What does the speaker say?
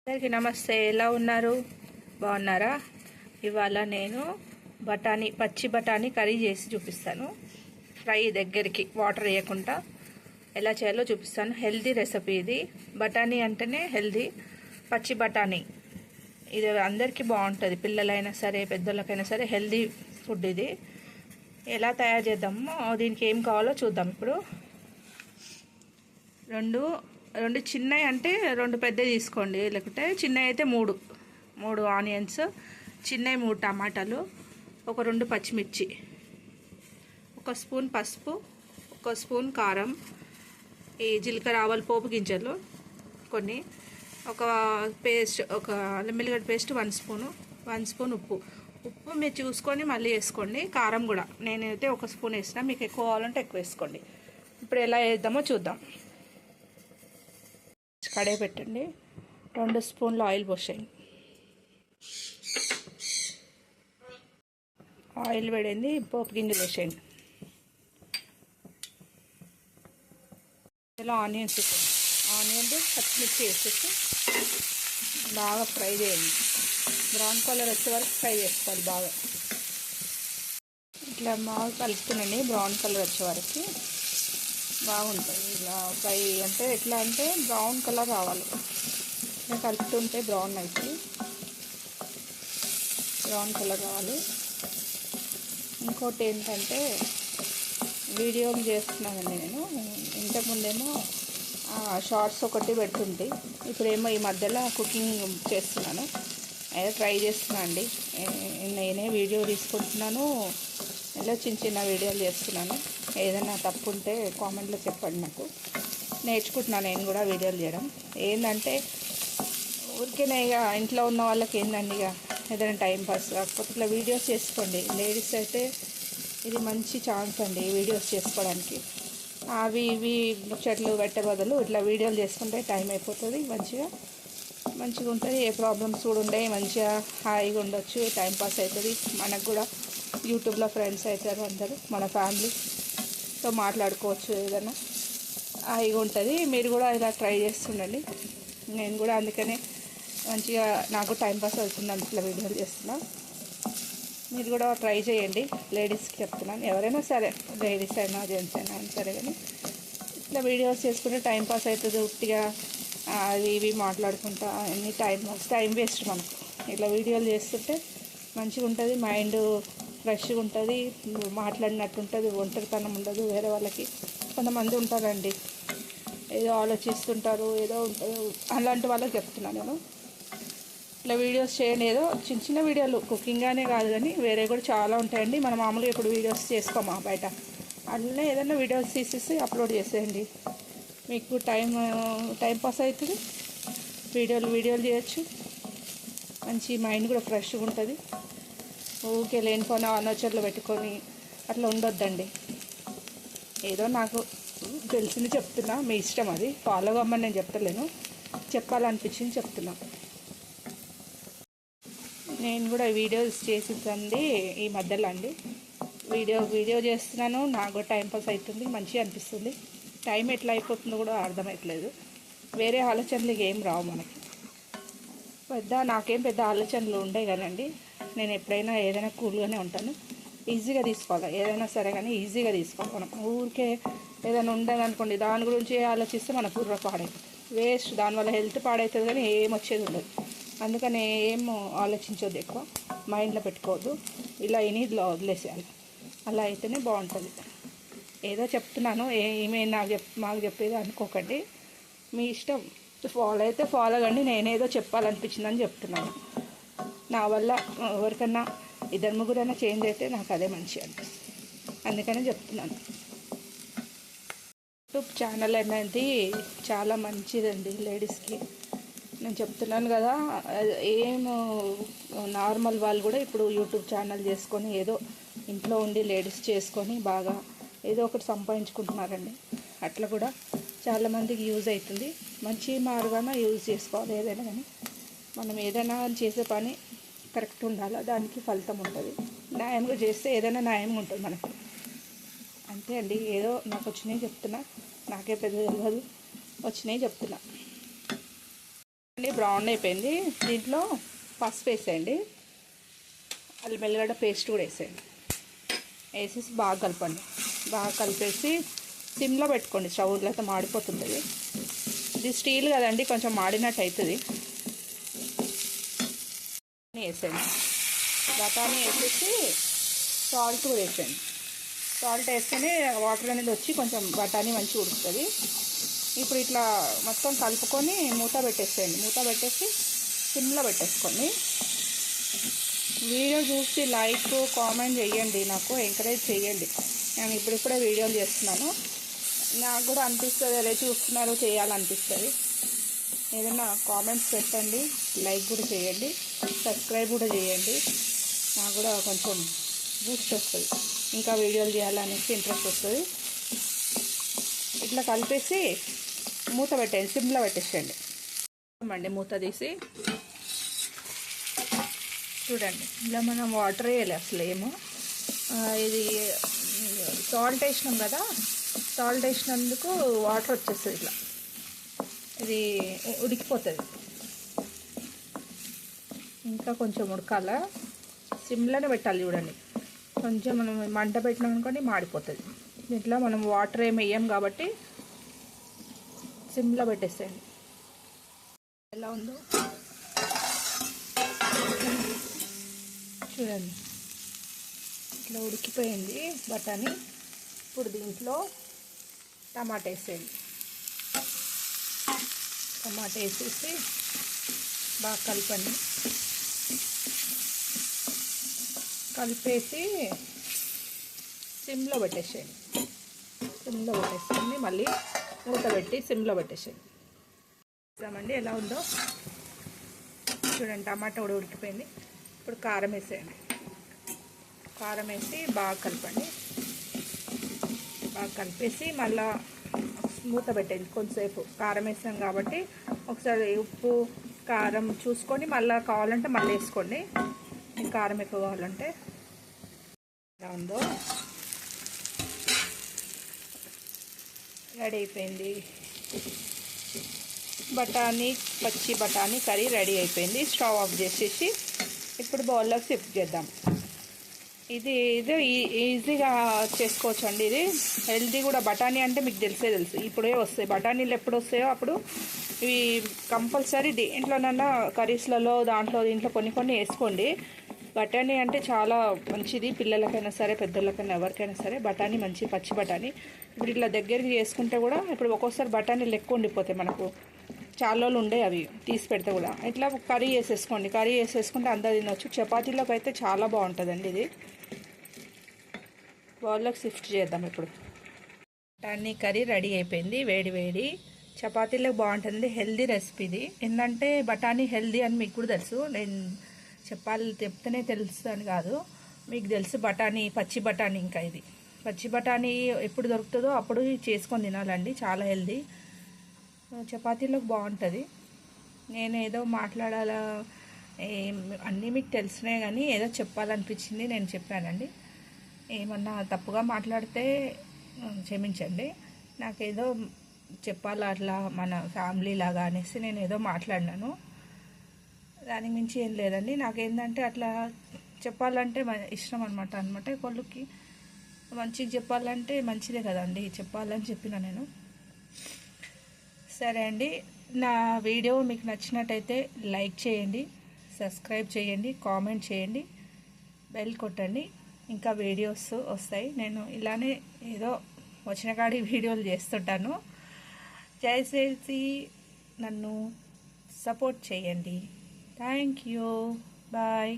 అందరికీ నమస్తే. ఎలా ఉన్నారు? బాగున్నారా? ఇవాళ నేను పచ్చి బఠానీ కర్రీ చేసి చూపిస్తాను. ఫ్రై దగ్గరికి వాటర్ వేయకుండా ఎలా చేయాలో చూపిస్తాను. హెల్దీ రెసిపీ ఇది. బఠానీ అంటేనే హెల్దీ. పచ్చి బఠానీ ఇది అందరికీ బాగుంటుంది. పిల్లలైనా సరే పెద్దలకైనా సరే హెల్దీ ఫుడ్ ఇది. ఎలా తయారు చేద్దామో దీనికి ఏం కావాలో చూద్దాం. ఇప్పుడు రెండు చిన్నవి అంటే రెండు పెద్దవి తీసుకోండి, లేకుంటే చిన్నవి అయితే మూడు ఆనియన్స్, చిన్నవి 3 టమాటాలు, ఒక 2 పచ్చిమిర్చి, 1 స్పూన్ పసుపు, 1 స్పూన్ కారం, ఈ జీలకర్ర ఆవాలు పోపు గింజలు కొన్ని, ఒక పేస్ట్, ఒక అల్లం వెల్లిగడ్డ పేస్ట్ 1 స్పూను, 1 స్పూన్ ఉప్పు మీరు చూసుకొని మళ్ళీ వేసుకోండి. కారం కూడా నేనైతే 1 స్పూన్ వేసిన, మీకు ఎక్కువ కావాలంటే ఎక్కువ వేసుకోండి. ఇప్పుడు ఎలా వేద్దామో చూద్దాం. కడాయి పెట్టండి. 2 స్పూన్లు ఆయిల్ పోసేయండి. ఆయిల్ వేడింది, పోపు గింజలు వేసేయండి. ఇలా ఆనియన్స్ పచ్చిమిర్చి వేసేసి బాగా ఫ్రై చేయండి. బ్రౌన్ కలర్ వచ్చే వరకు ఫ్రై చేసుకోవాలి బాగా. ఇట్లా బాగా కలుపుతుండండి. బ్రౌన్ కలర్ వచ్చే వరకు బాగుంటుంది. ఇలా ఫ్రై అంటే ఎట్లా అంటే బ్రౌన్ కలర్ రావాలి. ఇలా కలుపుతుంటే బ్రౌన్ అవుతుంది, బ్రౌన్ కలర్ రావాలి. ఇంకోటి ఏంటంటే వీడియోలు చేస్తున్నానండి నేను. ఇంతకుముందేమో షార్ట్స్ ఒకటి పెడుతుంది, ఇప్పుడేమో ఈ మధ్యలో కుకింగ్ చేస్తున్నాను. అదే ట్రై చేస్తున్నాను అండి. నేనే వీడియో తీసుకుంటున్నాను, ఇలా చిన్న వీడియోలు చేస్తున్నాను. ఏదైనా తప్పు ఉంటే కామెంట్లో చెప్పండి. నాకు నేర్చుకుంటున్నాను నేను కూడా వీడియోలు చేయడం. ఏంటంటే ఊరికేనే ఇక ఇంట్లో ఉన్న వాళ్ళకి ఏంటండి, ఇక ఏదైనా టైం పాస్ కాకపోతే ఇట్లా వీడియోస్ చేసుకోండి. లేడీస్ అయితే ఇది మంచి ఛాన్స్ అండి వీడియోస్ చేసుకోవడానికి. అవి ఇవి చెట్లు పెట్టే బదులు ఇట్లా వీడియోలు చేసుకుంటే టైం అయిపోతుంది, మంచిగా ఉంటుంది. ఏ ప్రాబ్లమ్స్ కూడా ఉండవు, మంచిగా హాయిగా ఉండొచ్చు, టైంపాస్ అవుతుంది. మనకు కూడా యూట్యూబ్లో ఫ్రెండ్స్ అవుతారు అందరూ, మన ఫ్యామిలీతో మాట్లాడుకోవచ్చు, ఏదైనా హాయిగా ఉంటుంది. మీరు కూడా ఇలా ట్రై చేస్తుండండి. నేను కూడా అందుకనే మంచిగా నాకు టైంపాస్ అవుతుంది, ఇట్లా వీడియోలు చేస్తున్నా. మీరు కూడా ట్రై చేయండి. లేడీస్కి చెప్తున్నాను, ఎవరైనా సరే, లేడీస్ అయినా జెంట్స్ అయినా సరే, కానీ ఇట్లా వీడియోస్ చేసుకుంటే టైంపాస్ అవుతుంది. ఉట్టిగా అవి ఇవి మాట్లాడుకుంటా అన్ని టైం వేస్ట్ మనకు. ఇట్లా వీడియోలు చేస్తుంటే మంచిగా ఉంటుంది, మైండ్ ఫ్రెష్గా ఉంటుంది, మాట్లాడినట్టు ఉంటుంది, ఒంటరితనం ఉండదు. వేరే వాళ్ళకి కొంతమంది ఉంటారండి, ఏదో ఆలోచిస్తుంటారు, ఏదో ఉంటుంది, అలాంటి వాళ్ళకి చెప్తున్నాను నేను. ఇట్లా వీడియోస్ చేయండి. ఏదో చిన్న వీడియోలు, కుకింగ్ అనే కాదు కానీ వేరే కూడా చాలా ఉంటాయండి. మనం మామూలుగా ఇప్పుడు వీడియోస్ చేసుకోమా బయట, అట్లనే ఏదైనా వీడియోస్ తీసేసి అప్లోడ్ చేసేయండి. మీకు టైం పాస్ అవుతుంది, వీడియోలు చేయొచ్చు, మంచి మైండ్ కూడా ఫ్రెష్గా ఉంటుంది. ఊరికే లేనిపోయిన ఆలోచనలు పెట్టుకొని అట్లా ఉండొద్దండి. ఏదో నాకు తెలిసింది చెప్తున్నా, మీ ఇష్టం, అది ఫాలో అవ్వమని నేను చెప్తలేను, చెప్పాలనిపించింది చెప్తున్నా. నేను కూడా వీడియోస్ చేసిందండి ఈ మధ్యలో అండి. వీడియో చేస్తున్నాను, నాకు కూడా టైంపాస్ అవుతుంది, మంచిగా అనిపిస్తుంది. టైం ఎట్లా అయిపోతుందో కూడా అర్థమవుతలేదు. వేరే ఆలోచనలు ఏం రావు మనకి. నాకేం పెద్ద ఆలోచనలు ఉండవు కానండి. నేను ఎప్పుడైనా ఏదైనా కూల్గానే ఉంటాను. ఈజీగా తీసుకోవాలి, ఏదైనా సరే కానీ ఈజీగా తీసుకోవాలి. మనం ఊరికే ఏదైనా ఉండదనుకోండి, దాని గురించి ఆలోచిస్తే మన బుర్ర పాడైపోతుంది, వేస్ట్. దానివల్ల హెల్త్ పాడవుతుంది కానీ ఏం వచ్చేది ఉండదు. అందుకని ఏం ఆలోచించొద్దు, ఎక్కువ మైండ్లో పెట్టుకోవద్దు. ఇలా ఇనిదిలో వదిలేసేయాలి. అలా అయితేనే బాగుంటుంది. ఏదో చెప్తున్నాను, మాకు చెప్పేది అనుకోకండి, మీ ఇష్టం. ఫాలో అయితే ఫాలో కండి. నేనేదో చెప్పాలనిపించిందని చెప్తున్నాను. నా వల్ల ఎవరికన్నా 2-3 చేంజ్ అయితే నాకు అదే మంచిగా అనిపిస్తుంది, అందుకనే చెప్తున్నాను. యూట్యూబ్ ఛానల్ అనేది చాలా మంచిదండి లేడీస్కి. నేను చెప్తున్నాను కదా, నార్మల్ వాళ్ళు కూడా ఇప్పుడు యూట్యూబ్ ఛానల్ చేసుకొని ఏదో ఇంట్లో ఉండి లేడీస్ చేసుకొని బాగా ఏదో ఒకటి సంపాదించుకుంటున్నారండి. అట్లా కూడా చాలామందికి యూజ్ అవుతుంది. మంచి మార్గాన యూజ్ చేసుకోవాలి ఏదైనా కానీ. మనం ఏదైనా చేసే పని కరెక్ట్ ఉండాలి, దానికి ఫలితం ఉంటుంది. న్యాయంగా చేస్తే ఏదైనా న్యాయంగా ఉంటుంది మనకు. అంతే అండి. ఏదో నాకు వచ్చినాయి చెప్తున్నా, నాకే పెద్ద తెలియదు, వచ్చినాయి చెప్తున్నా. చూడండి బ్రౌన్ అయిపోయింది. దీంట్లో పసుపు వేసేయండి, అల్లం వెల్లిగడ్డ పేస్ట్ కూడా వేసేయండి. వేసేసి బాగా కలపండి. బాగా కలిపేసి సిమ్లో పెట్టుకోండి, స్టవ్లో అయితే మాడిపోతుంది. ఇది స్టీల్ కదండి, కొంచెం మాడినట్టు అవుతుంది. వేసేయండి, బఠానీ వేసేసి సాల్ట్ కూడా వేసేయండి. సాల్ట్ వేస్తేనే వాటర్ అనేది వచ్చి కొంచెం బఠానీ మంచిగా ఉడుకుతుంది. ఇప్పుడు ఇట్లా మొత్తం కలుపుకొని మూత పెట్టేసేయండి. మూత పెట్టేసి సిమ్లో పెట్టేసుకోండి. వీడియో చూసి లైక్ కామెంట్ చేయండి, నాకు ఎంకరేజ్ చేయండి. నేను ఇప్పుడిప్పుడే వీడియోలు చేస్తున్నాను, నాకు కూడా అనిపిస్తుంది అదే చూస్తున్నారు చేయాలనిపిస్తుంది. ఏదైనా కామెంట్స్ పెట్టండి, లైక్ కూడా చేయండి, సబ్స్క్రైబ్ కూడా చేయండి. నాకు కూడా కొంచెం బూస్ట్ వస్తుంది, ఇంకా వీడియోలు చేయాలనేసి ఇంట్రెస్ట్ వస్తుంది. ఇట్లా కలిపేసి మూత పెట్టండి, సిమ్లో పెట్టేసేయండి. మూత తీసి చూడండి, ఇలా మనం వాటర్ వేయాలి అసలు ఏమో. ఇది సాల్ట్ వేసినాం కదా, సాల్ట్ వేసినందుకు వాటర్ వచ్చేస్తుంది. ఇట్లా ఇది ఉడికిపోతుంది. ఇంకా కొంచెం ఉడకాల, సిమ్లోనే పెట్టాలి. చూడండి, కొంచెం మనం మంట పెట్టినాం అనుకోండి మాడిపోతుంది. దీంట్లో మనం వాటర్ ఏమి వేయం కాబట్టి సిమ్లో పెట్టేసేయండి. ఎలా ఉందో చూడండి, ఇట్లా ఉడికిపోయింది బఠానీ. ఇప్పుడు దీంట్లో టమాటా వేసేయండి. టమాటా వేసేసి బాగా కలపండి. కలిపేసి సిమ్లో పెట్టేసేయండి. సిమ్లో పెట్టేసేయండి, మళ్ళీ మూత పెట్టి సిమ్లో పెట్టేసేయండి. చూద్దామండి ఎలా ఉందో. చూడండి, టమాటా కూడా ఉడికిపోయింది. ఇప్పుడు కారం వేసేయండి. కారం వేసి బాగా కలపండి. బాగా కలిపేసి మళ్ళీ మూత పెట్టండి కొంచెంసేపు. కారం వేసాం కాబట్టి ఒకసారి ఉప్పు కారం చూసుకొని మళ్ళీ కావాలంటే మళ్ళీ వేసుకోండి, మీకు కారం ఎక్కువ కావాలంటే. ఎలా ఉందో రెడీ అయిపోయింది. బఠానీ పచ్చి బఠానీ కర్రీ రెడీ అయిపోయింది. స్టవ్ ఆఫ్ చేసేసి ఇప్పుడు బౌల్లోకి షిఫ్ట్ చేద్దాం. ఇది ఈజీగా చేసుకోవచ్చు అండి. ఇది హెల్తీ కూడా. బఠానీ అంటే మీకు తెలుసు, ఇప్పుడే వస్తాయి బఠానీలు. ఎప్పుడు వస్తాయో అప్పుడు ఇవి కంపల్సరీ దేంట్లోనన్నా కర్రీస్లలో దీంట్లో కొన్ని వేసుకోండి. బఠానీ అంటే చాలా మంచిది, పిల్లలకైనా సరే పెద్దలకైనా ఎవరికైనా సరే. బఠానీ మంచి పచ్చి బఠానీ. ఇప్పుడు ఇట్లా దగ్గరికి చేసుకుంటే కూడా ఇప్పుడు ఒక్కోసారి బఠానీలు ఎక్కువ ఉండిపోతాయి మనకు, చాలా రోజులు ఉండే అవి తీసి పెడితే కూడా. ఇట్లా కర్రీ వేసేసుకోండి. కర్రీ వేసేసుకుంటే అందరు తినొచ్చు. చపాతీలోకి అయితే చాలా బాగుంటుందండి ఇది. బౌల్లోకి షిఫ్ట్ చేద్దాం. ఇప్పుడు బఠానీ కర్రీ రెడీ అయిపోయింది. వేడి వేడి చపాతీలోకి బాగుంటుంది. హెల్దీ రెసిపీ ఇది. ఏంటంటే బఠానీ హెల్దీ అని మీకు కూడా తెలుసు. నేను చెప్తేనే తెలుసు అని కాదు, మీకు తెలుసు. బఠానీ పచ్చి బఠానీ, ఇంకా ఇది పచ్చి బఠానీ ఎప్పుడు దొరుకుతుందో అప్పుడు చేసుకొని తినాలండి, చాలా హెల్దీ. చపాతీలోకి బాగుంటుంది. నేను ఏదో మాట్లాడాలా, అన్నీ మీకు తెలిసినాయి కానీ ఏదో చెప్పాలనిపించింది నేను చెప్పానండి. ఏమన్నా తప్పుగా మాట్లాడితే క్షమించండి. నాకేదో చెప్పాలా అట్లా మన ఫ్యామిలీ లాగా అనేసి నేను ఏదో మాట్లాడినాను. దానికి మించి ఏం లేదండి. నాకేంటంటే అట్లా చెప్పాలంటే ఇష్టం అనమాట. కొళ్ళుకి మంచిగా చెప్పాలంటే మంచిదే కదండి, చెప్పాలని చెప్పిన నేను. సరే అండి, నా వీడియో మీకు నచ్చినట్టయితే లైక్ చేయండి, సబ్స్క్రైబ్ చేయండి, కామెంట్ చేయండి, బెల్ కొట్టండి. ఇంకా వీడియోస్ వస్తాయి. నేను ఇలానే ఏదో వచ్చిన కాడి వీడియోలు చేస్తుంటాను. దయచేసి నన్ను సపోర్ట్ చేయండి. Thank you. బాయ్.